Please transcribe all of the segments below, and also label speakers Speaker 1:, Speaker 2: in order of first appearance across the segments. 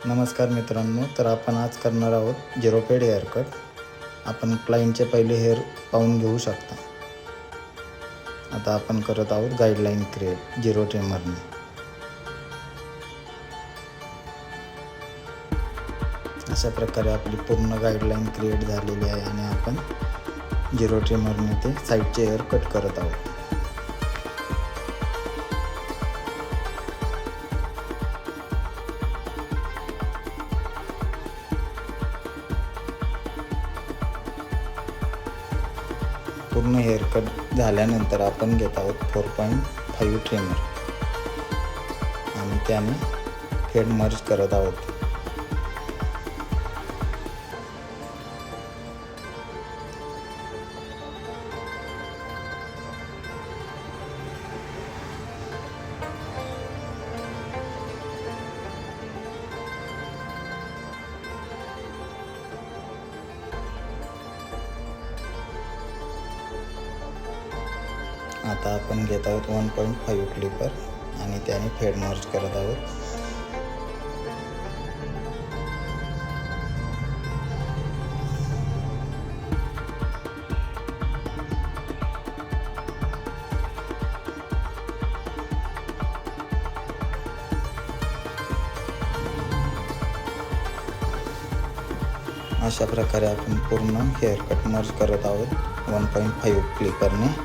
Speaker 1: नमस्कार मित्रांनो, तर आपण आज करणार आहोत झिरो फेड हेअर कट. आपण क्लायंटचे पहिले हेअर पाहून घेऊ शकता. आता आपण करत आहोत गाईडलाईन क्रिएट झिरो ट्रिमरने. अशा प्रकारे आपली पूर्ण गाईडलाईन क्रिएट झालेली आहे आणि आपण झिरो ट्रिमरने ते साईडचे हेअर कट करत आहोत. पूर्ण हेअर कट झाल्यानंतर आपण घेत आहोत 4.5 ट्रिमर आणि त्याने फेड मर्ज करत आहोत. आता आपण घेत आहोत 1.5 क्लिपर आणि त्याने फेड मर्ज करत आहोत. अशा प्रकारे आपण पूर्ण हेअर कट मर्ज करत आहोत 1.5 क्लिपरने.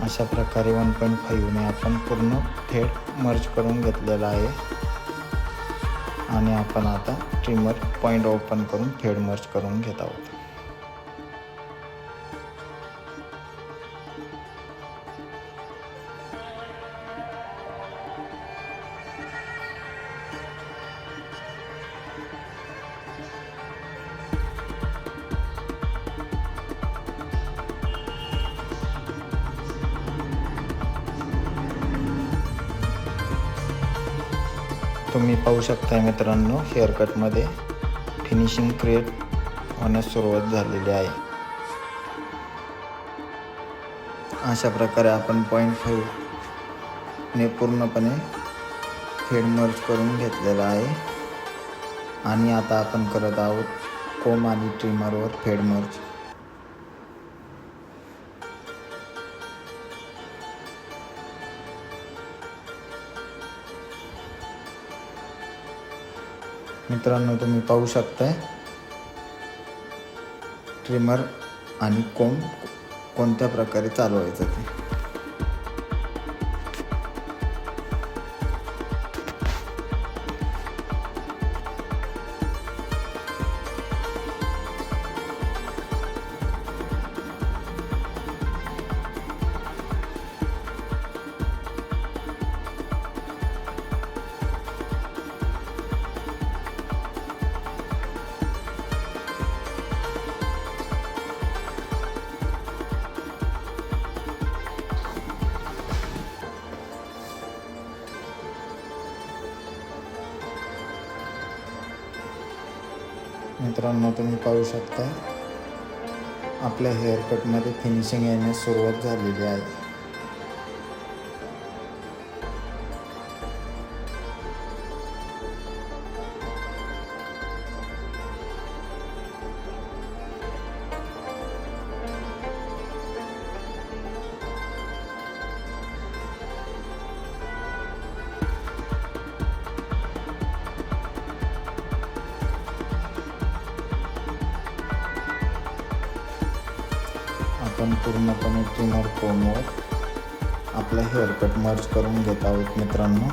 Speaker 1: अशा प्रकारे 1.5 ने आपण पूर्ण फेड मर्ज करून घेतलेला आहे आणि आपण आता ट्रिमर पॉइंट ओपन करून फेड मर्ज करून घेत आहोत. तुम्ही पाहू शकता मित्रांनो, हेअर कटमध्ये फिनिशिंग क्रिएट होण्यास सुरुवात झालेली आहे. अशा प्रकारे आपण 0.5 ने पूर्णपणे फेड मर्ज करून घेतलेला आहे आणि आता आपण करत आहोत कोम आणि ट्रिमरवर फेड मर्ज. मित्रांनो, तुम्ही पाहू शकताय ट्रिमर आणि कोम कोणत्या प्रकारे चालवायचं ते. मित्रांनो, तुम्ही पाहू शकता आपल्या हेअर कटमध्ये फिनिशिंग येण्यास सुरुवात झालेली आहे. आपण पूर्णपणे ट्रिमर कोमवर आपला हेअर कट मर्ज करून घेत आहोत. मित्रांनो,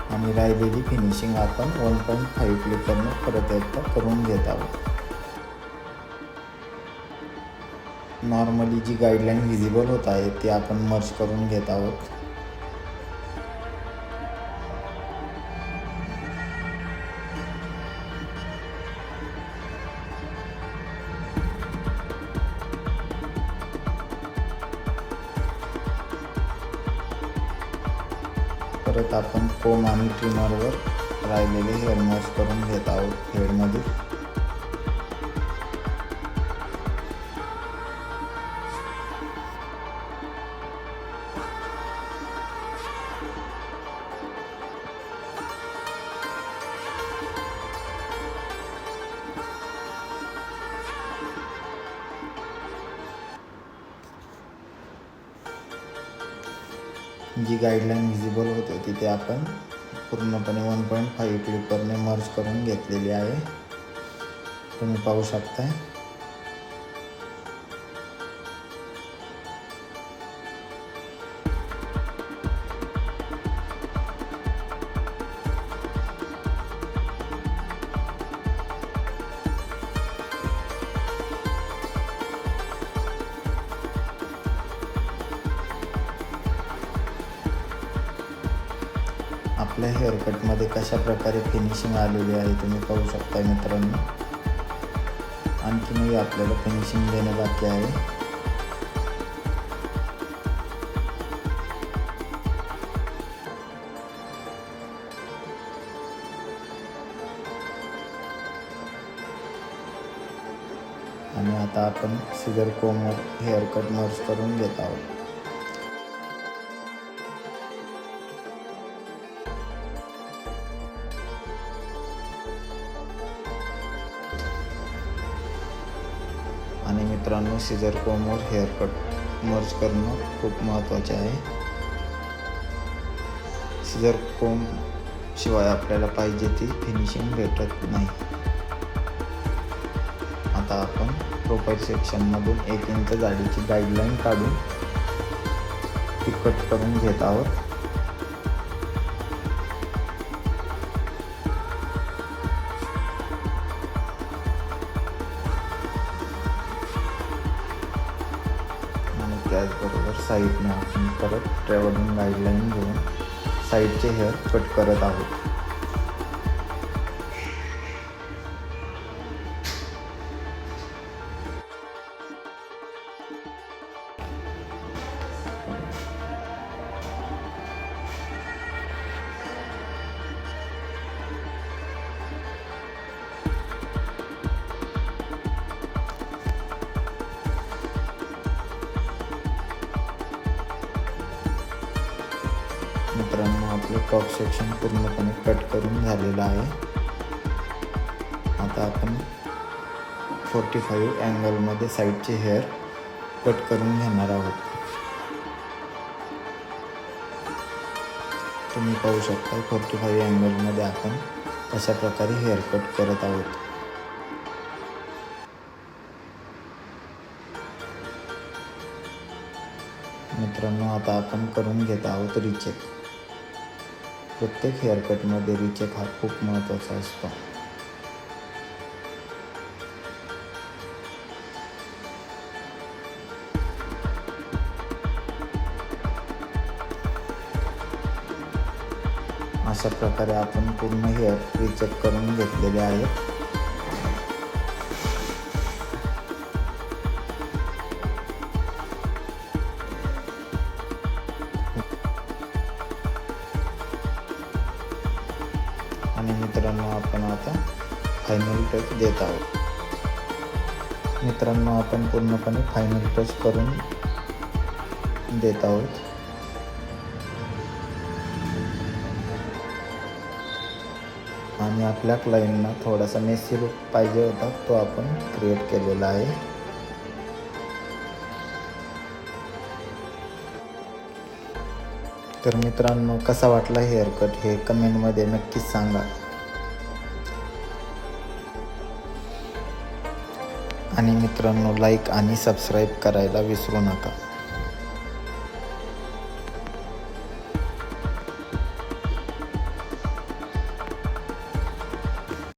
Speaker 1: आणि राहिलेली फिनिशिंग आपण 1.5 क्लिपरने परत एकदा करून घेत आहोत. नॉर्मली जी गाईडलाईन व्हिजिबल होत आहे ती आपण मर्ज करून घेत आहोत. परत आपण कोम आणि ट्रिमरवर राहिलेले हेअर मर्ज करून घेत आहोत हेडमध्ये. जी गाईडलाईन व्हिजिबल होते तिथे आपण पूर्णपणे 1.5 क्लिपरने मर्ज करून घेतलेली आहे. तुम्ही पाहू शकताय. आपल्या हेअरकटमध्ये कशा प्रकारे फिनिशिंग आलेली आहे तुम्ही पाहू शकता मित्रांनो. आणखीनही आपल्याला फिनिशिंग देणं बाकी आहे. आणि आता आपण सिझर कोमवर हेअरकट मर्ज करून घेत आहोत. आणि मित्रांनो सिझर कोमवर हेअरकट मर्ज करणं खूप महत्त्वाचे आहे. सिझर कोम शिवाय आपल्याला पाहिजे ती फिनिशिंग भेटत नाही. आता आपण प्रोफाईल सेक्शनमधून 1 इंच जाडीची गाईडलाईन काढून ती कट करून घेत आहोत. त्याचबरोबर साईडने आपण परत ट्रॅव्हलिंग गाईडलाईन घेऊन साईडचे हेअर कट करत आहोत. मित्रांनो आपलं टॉप सेक्शन पूर्णपणे कट करून झालेलं आहे. आता आपण 45 अँगलमध्ये साईडचे हेअर कट करून घेणार आहोत. तुम्ही पाहू शकता 45 अँगलमध्ये आपण अशा प्रकारे हेअर कट करत आहोत. मित्रांनो आता आपण करून घेत आहोत रिचेक. प्रत्येक हेअरकटमध्ये रिचेक हा खूप महत्त्वाचा असतो. अशा प्रकारे आपण पूर्ण हेअर रिचेक करून घेतलेले आहेत. आणि मित्रांनो आपण आता फायनल टच देत आहोत. मित्रांनो आपण पूर्णपणे फायनल टच करून देत आहोत. आणि आपल्या क्लायंटना थोडासा मेसी लुक पाहिजे होता तो आपण क्रिएट केलेला आहे. तर मित्रांनो कसा वाटला हेअरकट हे कमेंटमध्ये नक्कीच सांगा. आणि मित्रांनो लाईक आणि सबस्क्राईब करायला विसरू नका.